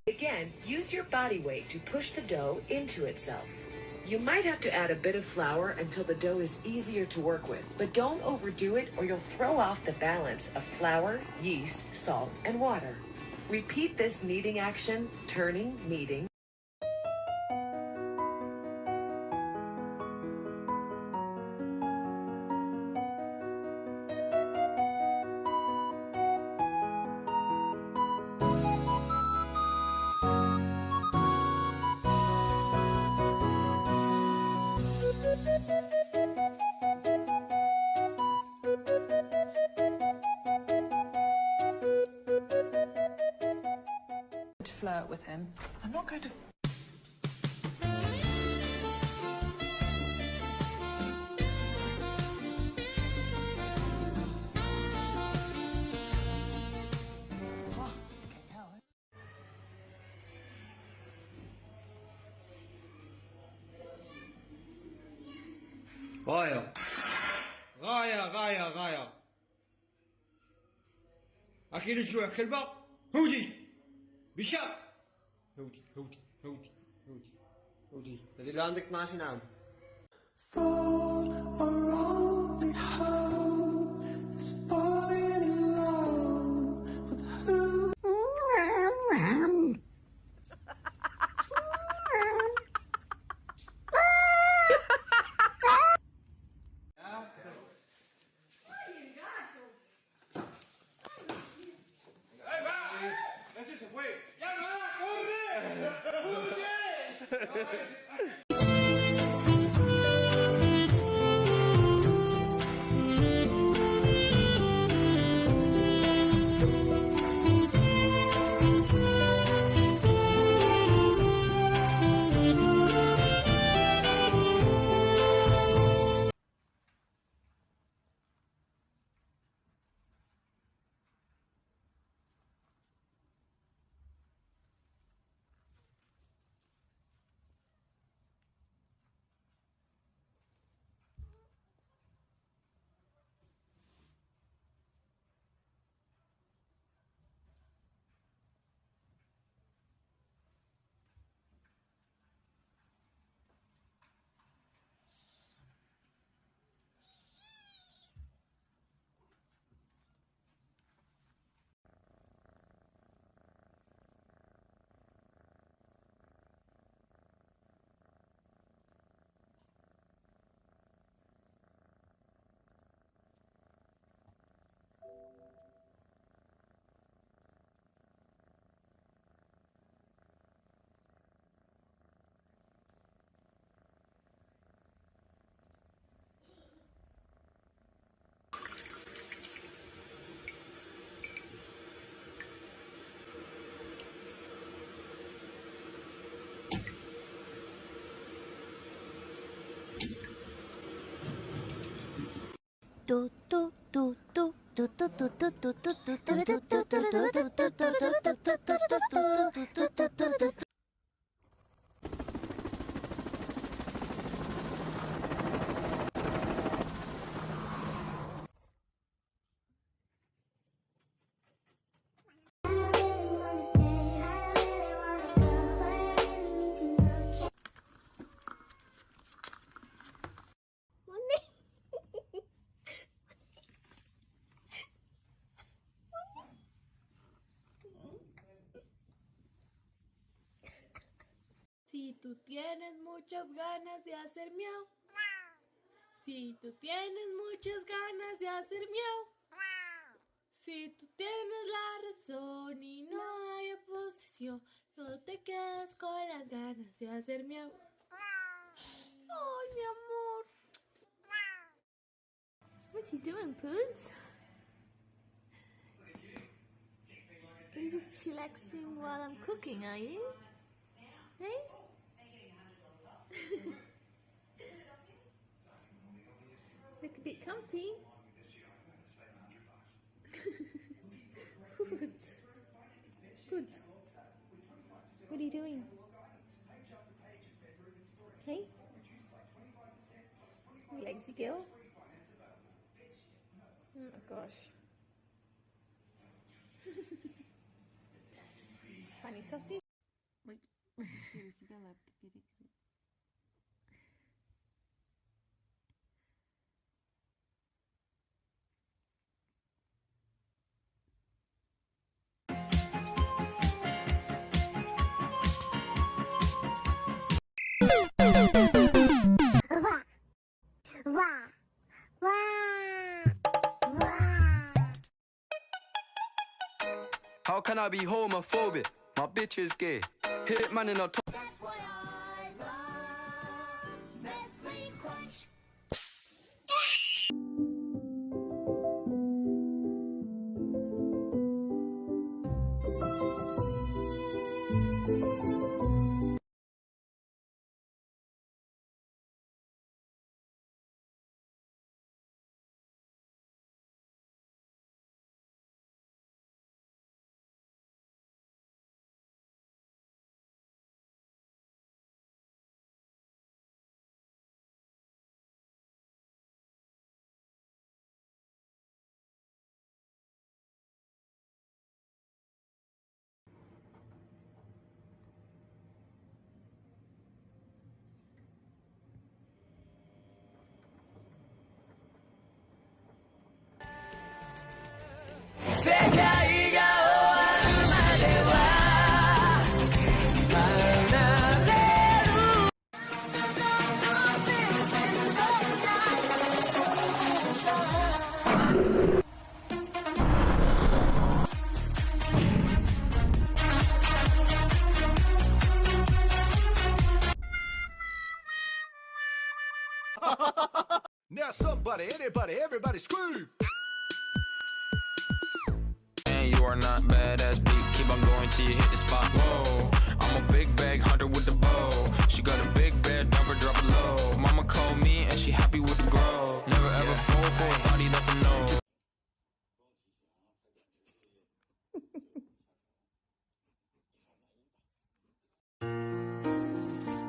Again, use your body weight to push the dough into itself. You might have to add a bit of flour until the dough is easier to work with, but don't overdo it or you'll throw off the balance of flour, yeast, salt, and water. Repeat this kneading action, turning, kneading. Flirt with him. I'm not going to... غاية غاية أكيد الجوع كلبة هودي بشا هودي هذه اللي عندك 12 عام. Si tú tienes muchas ganas de hacer miau. Si tú tienes muchas ganas de hacer miau. Si tú tienes la razón y no hay oposición, no te quedes con las ganas de hacer miau. Ay, mi amor. What you doing, Poons? You're just chillaxing while I'm cooking, are you? Hey? Look a bit comfy. Goods. Goods. What are you doing? Hey? Lazy girl? Oh my gosh. Funny sausage? Wait. How can I be homophobic? My bitch is gay. Hit man in a top. That's what I love. Nestle Crunch. Now somebody, anybody, everybody scream. And you are not badass beat. Keep on going till you hit the spot. Whoa, I'm a big bag hunter with the bow. She got a big bed, never drop it low. Mama called me and she happy with the grow. Never ever fall for a body that's a no.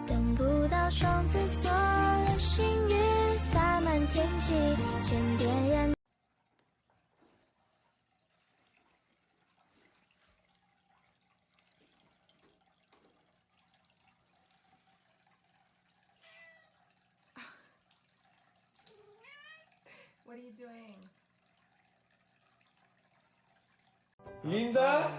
等不到双子座流星雨洒满天际，先点燃。What are you doing? Linda?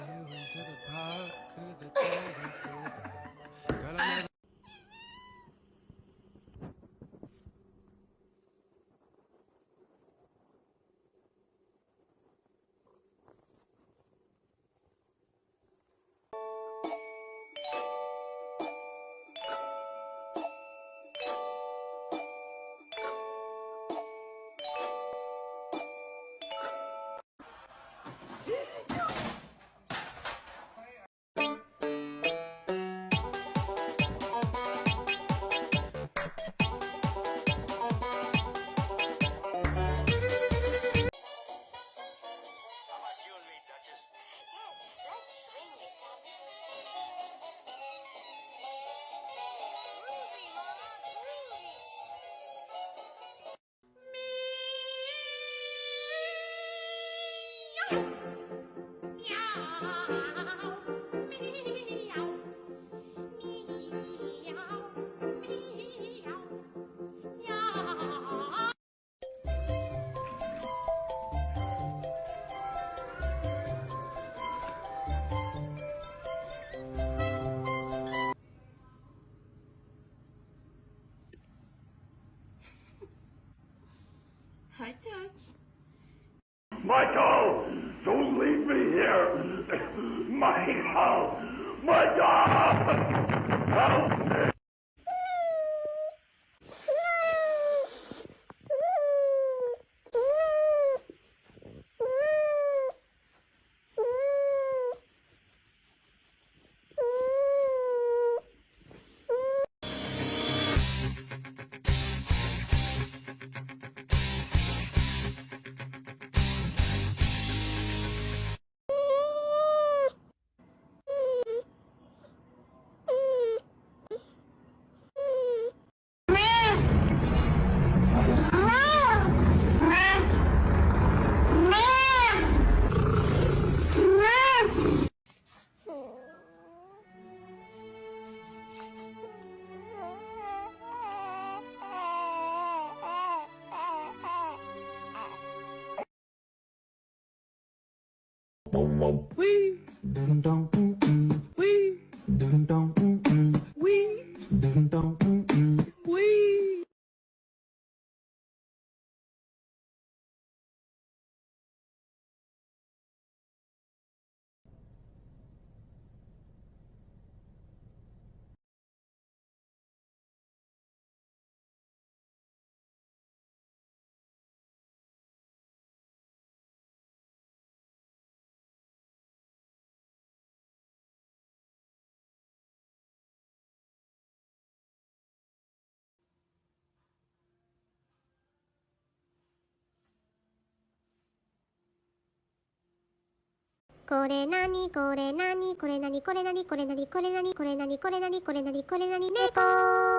cutecats. Michael, don't leave me here. Michael, help me. Wee. Wee. Wee. Wee. Kore nani, kore nani, kore nani, kore nani, kore nani, kore nani, kore nani, kore nani, kore nani, kore nani, neko.